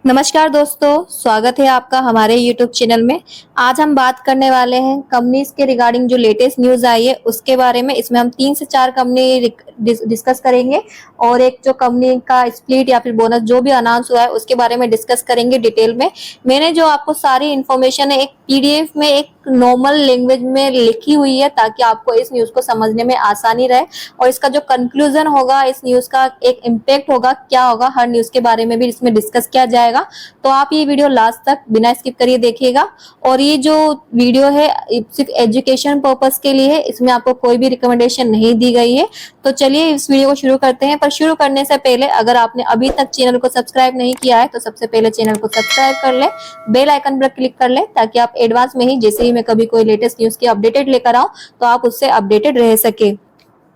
नमस्कार दोस्तों, स्वागत है आपका हमारे YouTube चैनल में। आज हम बात करने वाले हैं कंपनीज के रिगार्डिंग जो लेटेस्ट न्यूज़ आई है उसके बारे में। इसमें हम 3 से 4 कंपनी डिस्कस करेंगे और एक जो कंपनी का स्प्लिट या फिर बोनस जो भी अनाउंस हुआ है उसके बारे में डिस्कस करेंगे डिटेल में। मैंने जो आपको सारी इन्फॉर्मेशन है एक PDF में एक नॉर्मल लैंग्वेज में लिखी हुई है ताकि आपको इस न्यूज़ को समझने में आसानी रहे और इसका जो कंक्लूजन होगा, इस न्यूज़ का एक इम्पैक्ट होगा, क्या होगा, हर न्यूज़ के बारे में भी इसमें डिस्कस किया जाएगा। तो आप ये वीडियो लास्ट तक बिना स्किप करिए देखिएगा। और ये जो वीडियो है सिर्फ एजुकेशन पर्पस के लिए है, इसमें आपको कोई भी रिकमेंडेशन नहीं दी गई है। तो चलिए इस वीडियो को शुरू करते हैं। पर शुरू करने से पहले अगर आपने अभी तक चैनल को सब्सक्राइब नहीं किया है तो सबसे पहले चैनल को सब्सक्राइब कर ले, बेल आइकन पर क्लिक कर ले ताकि आप एडवांस में ही जैसे ही मैं कभी कोई लेटेस्ट न्यूज़ की अपडेटेड लेकर आऊं तो आप उससे अपडेटेड रह सके।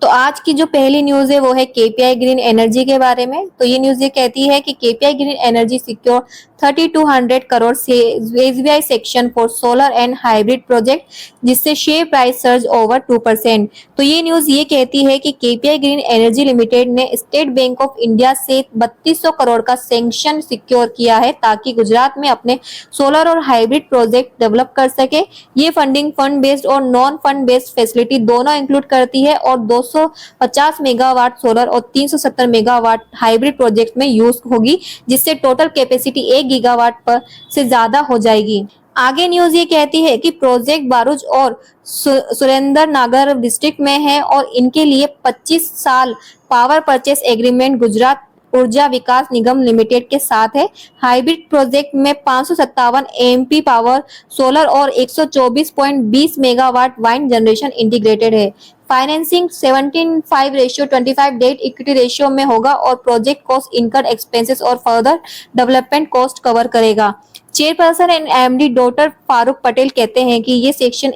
तो आज की जो पहली न्यूज़ है वो है केपीआई ग्रीन एनर्जी के बारे में। तो ये न्यूज़ ये कहती है कि KPI green energy secure 3200 crore से SBI sanction for solar and hybrid project, जिससे शेयर प्राइस सर्ज ओवर 2%। तो ये न्यूज़ ये कहती है कि केपीआई ग्रीन एनर्जी लिमिटेड ने स्टेट बैंक ऑफ इंडिया से 3200 करोड़ का सैंक्शन सिक्योर किया है ताकि गुजरात में अपने सोलर और हाइब्रिड प्रोजेक्ट डेवलप कर सके। ये फंडिंग फंड बेस्ड और नॉन फंड बेस्ड फैसिलिटी दोनों इंक्लूड करती है और 250 मेगावाट सोलर और 370 मेगावाट हाइब्रिड प्रोजेक्ट में यूज होगी, जिससे टोटल कैपेसिटी 1 गीगावाट पर से ज्यादा हो जाएगी। आगे न्यूज ये कहती है कि प्रोजेक्ट बारूच और सुरेंद्र नगर डिस्ट्रिक्ट में है और इनके लिए 25 साल पावर परचेस एग्रीमेंट गुजरात ऊर्जा विकास निगम लिमिटेड के साथ है। हाइब्रिड प्रोजेक्ट में 557 एमपी पावर सोलर और 124.20 मेगावाट वाइंड जनरेशन इंटीग्रेटेड है। फाइनेंसिंग 17:5 डेट इक्विटी रेशियो में होगा और प्रोजेक्ट कॉस्ट, इनकम एक्सपेंसेस और फर्दर डेवलपमेंट कॉस्ट कवर करेगा। Chairperson and MD doctor Farooq Patel कहते हैं कि ये सेक्शन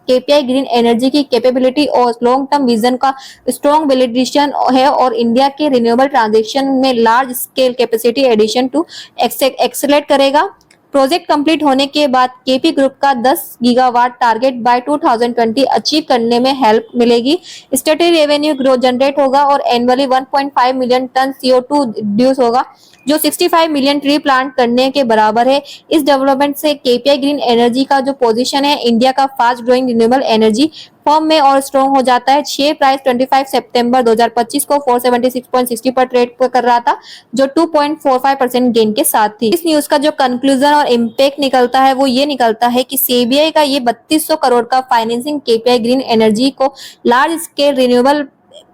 केपीआई ग्रीन एनर्जी की कैपेबिलिटी और लॉन्ग टर्म विजन का स्ट्रॉन्ग वैलिडेशन है और इंडिया के रिन्यूएबल ट्रांजेक्शन में large scale capacity addition to accelerate करेगा। प्रोजेक्ट कंप्लीट होने के बाद केपी ग्रुप का 10 गीगावाट टारगेट बाय 2020 अचीव करने में हेल्प मिलेगी। स्टेटरी रेवेन्यू ग्रोथ जनरेट होगा और annually 1.5 million ton CO2 reduce होगा, जो 65 मिलियन ट्री प्लांट करने के बराबर है। इस डेवलपमेंट से केपीआई ग्रीन एनर्जी का जो पोजीशन है इंडिया का fast growing renewable energy form में और स्ट्रॉन्ग हो जाता है। शेयर प्राइस 25 सितंबर 2025 को 476.60 पर ट्रेड कर रहा था, जो 2.45% गेन के साथ थी। इस न्यूज का जो कंक्लूजन और इम्पैक्ट निकलता है वो ये निकलता है कि सीबीआई का ये 3200 करोड़ का फाइनेंसिंग केपीआई ग्रीन एनर्जी को large scale renewable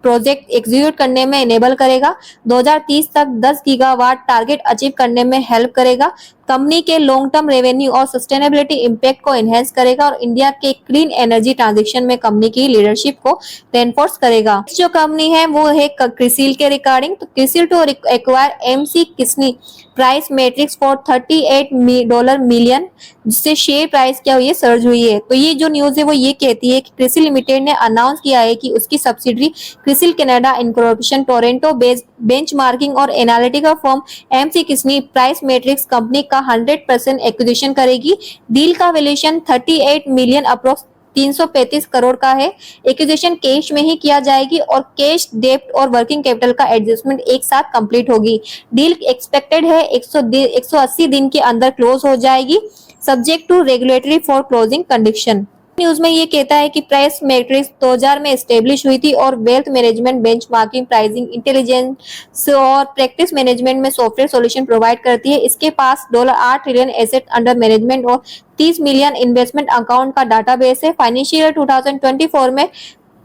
project execute करने में इनेबल करेगा। 2030 तक 10 गीगावाट टारगेट अचीव करने में हेल्प करेगा। कंपनी के लॉन्ग टर्म रेवेन्यू और सस्टेनेबिलिटी इम्पैक्ट को एनहेंस करेगा और इंडिया के क्लीन एनर्जी ट्रांजिशन में कंपनी की लीडरशिप को रेनफोर्स करेगा। जो कंपनी है वो है क्रिसिल के रिगार्डिंग। तो क्रिसिल टू एक्वायर एमसी किस्नी प्राइस मैट्रिक्स फॉर $38 मिलियन, जिससे शेयर प्राइस क्या हुई है, सर्ज हुई है। तो ये जो न्यूज है वो ये कहती है कि क्रिसिल लिमिटेड ने अनाउंस किया है कि उसकी subsidiary CRISIL Canada incorporation Toronto based benchmarking और एनालिटिकल फर्म एमसी किस्नी प्राइस मैट्रिक्स कंपनी का 100% एक्विजिशन करेगी। डील का वैल्यूएशन 38 मिलियन अप्रोक्स 335 करोड़ का है। एक्विजिशन कैश में ही किया जाएगी और कैश, डेब्ट और वर्किंग कैपिटल का एडजस्टमेंट एक साथ कंप्लीट होगी। डील एक्सपेक्टेड है 180 दिन के अंदर क्लोज हो जाएगी, subject to regulatory for closing condition. News में ये कहता है कि प्राइस मैट्रिक्स 2000 में एस्टेब्लिश हुई थी और wealth management, benchmarking, pricing, intelligence और प्रैक्टिस मैनेजमेंट में सॉफ्टवेयर सॉल्यूशन प्रोवाइड करती है। इसके पास $8 ट्रिलियन एसेट अंडर मैनेजमेंट और 30 मिलियन इन्वेस्टमेंट अकाउंट का डाटाबेस है। फाइनेंशियल ईयर 2024 में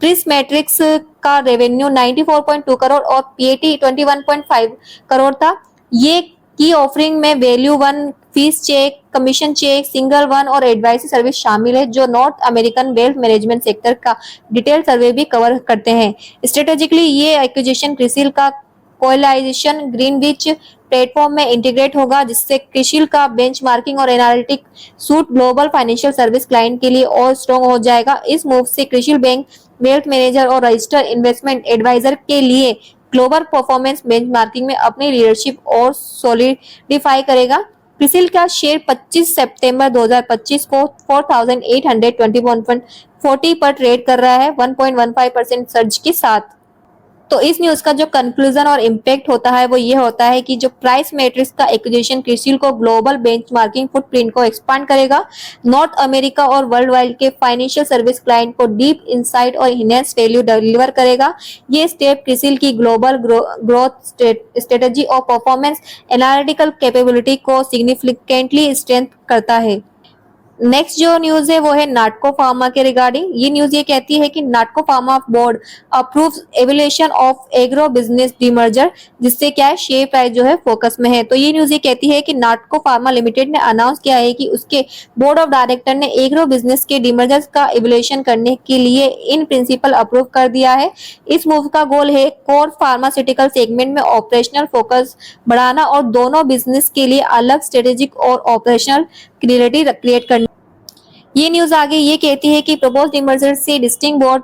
प्रिस मैट्रिक्स का रेवेन्यू 94.2 करोड़ और पीएटी 21.5 करोड़ था। ये की ऑफरिंग में value one, fees check, commission check, single one और एडवाइजरी सर्विस शामिल है, जो North American wealth management sector का डिटेल सर्वे भी कवर करते हैं। स्ट्रेटेजिकली ये एक्विजिशन क्रिसिल का कोलाइजेशन ग्रीनविच प्लेटफॉर्म में इंटीग्रेट होगा, जिससे क्रिसिल का बेंचमार्किंग और analytic suit global financial service client के लिए और स्ट्रॉन्ग हो जाएगा। इस मूव से क्रिसिल बैंक वेल्थ मैनेजर और रजिस्टर्ड इन्वेस्टमेंट एडवाइजर के लिए ग्लोबल परफॉर्मेंस बेंचमार्किंग में अपनी लीडरशिप और सॉलिडिफाई करेगा। क्रिसिल का शेयर 25 सितंबर 2025 को 4821.40 पर ट्रेड कर रहा है, 1.15% सर्ज के साथ। तो इस न्यूज का जो कंक्लूजन और इम्पैक्ट होता है वो ये होता है कि जो प्राइस मैट्रिक्स का एक्विजिशन क्रिसिल को ग्लोबल बेंचमार्किंग फुटप्रिंट को एक्सपांड करेगा, नॉर्थ अमेरिका और वर्ल्ड वाइड के फाइनेंशियल सर्विस क्लाइंट को डीप इंसाइट और इनहेंस वैल्यू डिलीवर करेगा। ये स्टेप क्रिसिल की ग्लोबल ग्रोथ स्ट्रेटेजी और परफॉर्मेंस एनालिटिकल कैपेबिलिटी को सिग्निफिकेंटली स्ट्रेंथ करता है। नेक्स्ट जो न्यूज है वो है नाटको फार्मा के रिगार्डिंग। ये न्यूज ये कहती है कि नाटको pharma board approves evolution of agro business demerger, जिससे क्या है शेयर प्राइस जो है फोकस में है। तो ये न्यूज ये कहती है कि नाटको फार्मा लिमिटेड ने अनाउंस किया है कि उसके बोर्ड ऑफ डायरेक्टर ने एग्रो बिजनेस के डीमर्जर का एवल्यूशन करने के लिए इन प्रिंसिपल अप्रूव कर दिया है। इस मूव का गोल है कोर फार्मास्यूटिकल सेगमेंट में ऑपरेशनल फोकस बढ़ाना और दोनों बिजनेस के लिए अलग स्ट्रेटेजिक और ऑपरेशनल क्लियरिटी क्रिएट करना। ये न्यूज आगे ये कहती है कि प्रपोज डिमर्जर से डिस्टिंक्ट बोर्ड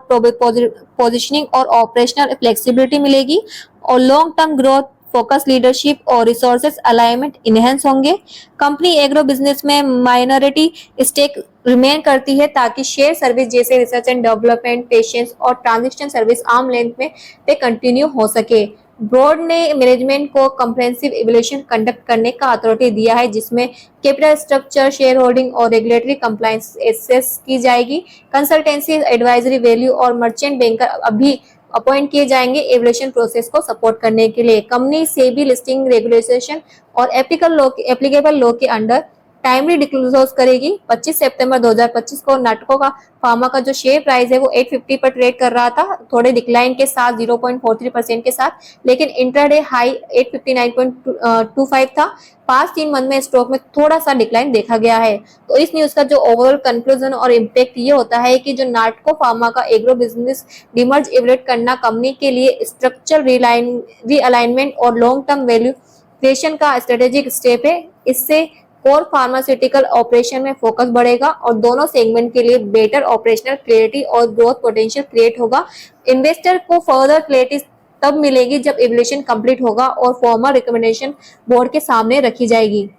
पोजीशनिंग और ऑपरेशनल फ्लेक्सिबिलिटी मिलेगी और long term growth focus leadership और रिसोर्सेज अलाइनमेंट इनहेंस होंगे। कंपनी एग्रो बिजनेस में माइनॉरिटी स्टेक रिमेन करती है ताकि शेयर सर्विस जैसे रिसर्च एंड डेवलपमेंट, पेशेंस और ट्रांजेक्शन सर्विस आर्म लेंथ में पे कंटिन्यू हो सके। बोर्ड ने मैनेजमेंट को कॉम्प्रिहेंसिव इवैल्यूएशन कंडक्ट करने का अथॉरिटी दिया है, जिसमें कैपिटल स्ट्रक्चर, शेयर होल्डिंग और रेगुलेटरी कंप्लायंस एसेस की जाएगी। कंसल्टेंसी, एडवाइजरी, वैल्यू और मर्चेंट बैंकर अभी अपॉइंट किए जाएंगे एवल्यूएशन प्रोसेस को सपोर्ट करने के लिए। कंपनी सेबी लिस्टिंग रेगुलेशन और एप्लीकेबल लॉ के अंडर टाइमली डिस्क्लोज करेगी। 25 सितंबर 2025 को नाटको का फार्मा का जो शेयर प्राइस है वो 850 पर ट्रेड कर रहा था, थोड़े डिक्लाइन के साथ 0.43% के साथ, लेकिन इंट्राडे हाई 859.25 था। 5-3 मंथ में स्टॉक में थोड़ा सा डिक्लाइन देखा गया है। तो इस न्यूज का जो ओवरऑल कंक्लूजन और इम्पैक्ट ये होता है कि जो नाटको फार्मा का एग्रो बिजनेस डिमर्ज इवैल्यूएट करना कंपनी के लिए स्ट्रक्चरल रीअलाइनमेंट और लॉन्ग टर्म वैल्यू क्रिएशन का स्ट्रेटेजिक स्टेप है। इससे कोर फार्मास्यूटिकल ऑपरेशन में फोकस बढ़ेगा और दोनों सेगमेंट के लिए बेटर ऑपरेशनल क्लियरिटी और ग्रोथ पोटेंशियल क्रिएट होगा। इन्वेस्टर को फर्दर क्लियरिटी तब मिलेगी जब इवैल्यूएशन कंप्लीट होगा और फॉर्मल रिकमेंडेशन बोर्ड के सामने रखी जाएगी।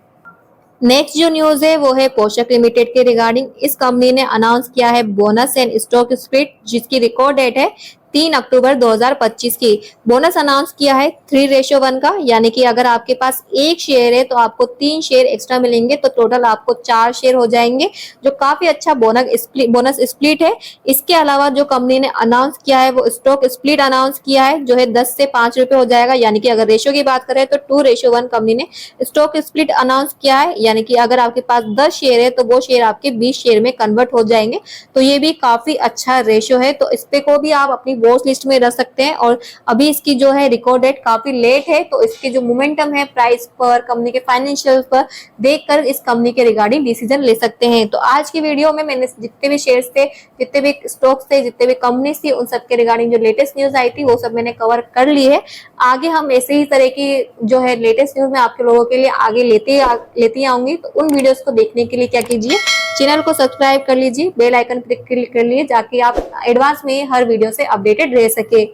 नेक्स्ट जो न्यूज है वो है पोषक लिमिटेड के रिगार्डिंग। इस कंपनी ने अनाउंस किया है बोनस एंड स्टॉक स्प्लिट, जिसकी रिकॉर्ड डेट है 3 अक्टूबर 2025 की। बोनस अनाउंस किया है 3:1 का, यानी कि अगर आपके पास एक शेयर है तो आपको 3 शेयर एक्स्ट्रा मिलेंगे, तो टोटल आपको 4 शेयर हो जाएंगे, जो काफी अच्छा बोनस स्प्लिट है। इसके अलावा जो कंपनी ने अनाउंस किया है वो स्टॉक स्प्लिट अनाउंस किया है, जो है 10 से 5 रुपए हो जाएगा, यानी कि अगर रेशियो की बात करें तो 2:1 कंपनी ने स्टॉक स्प्लिट अनाउंस किया है, यानी कि अगर आपके पास 10 शेयर है तो वो शेयर आपके 20 शेयर में कन्वर्ट हो जाएंगे। तो ये भी काफी अच्छा रेशियो है, तो इस पे को भी आप अपनी वॉच लिस्ट में रख सकते हैं। और अभी इसकी जो है रिकॉर्ड डेट काफी लेट है, तो इसकी जो मोमेंटम है प्राइस पर, कंपनी के फाइनेंशियल पर देखकर इस कंपनी के रिगार्डिंग डिसीजन ले सकते हैं। तो आज की वीडियो में मैंने जितने भी शेयर्स थे, जितने भी स्टॉक्स थे, जितने भी कंपनीज थी, उन सब के रिगार्डिंग जो लेटेस्ट न्यूज आई थी वो सब मैंने कवर कर ली है। आगे हम ऐसे ही तरह की जो है लेटेस्ट न्यूज में आपके लोगों के लिए आगे लेती आऊंगी। तो उन वीडियोस को देखने के लिए क्या कीजिए, चैनल को सब्सक्राइब कर लीजिए, बेल आइकन क्लिक कर लीजिए, ताकि आप एडवांस में हर वीडियो से अपडेटेड रह सके।